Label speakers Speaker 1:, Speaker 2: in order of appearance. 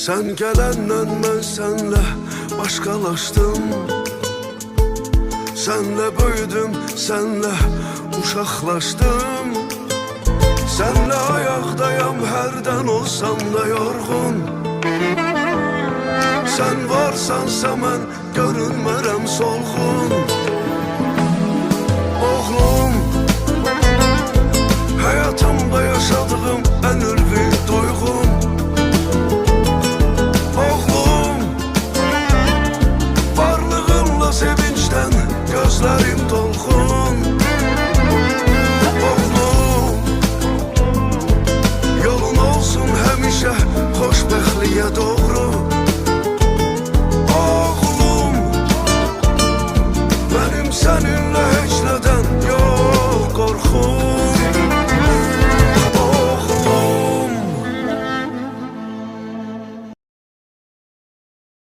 Speaker 1: Sen gələndən mən sənlə başqalaşdım. Sənlə böyüdüm, sənlə uşaqlaşdım. Sənlə ayaqdayam, hərdən olsam da yorğun. Sən varsansa mən görünmərəm solğun. Oğlum, həyatımda yaşadığım ən ülvi duyğum. Oğlum, varlığınla sevinçdən gözlərim dolğun. Oğlum, yolun olsun həmişə xoşbəxtliyə dolu.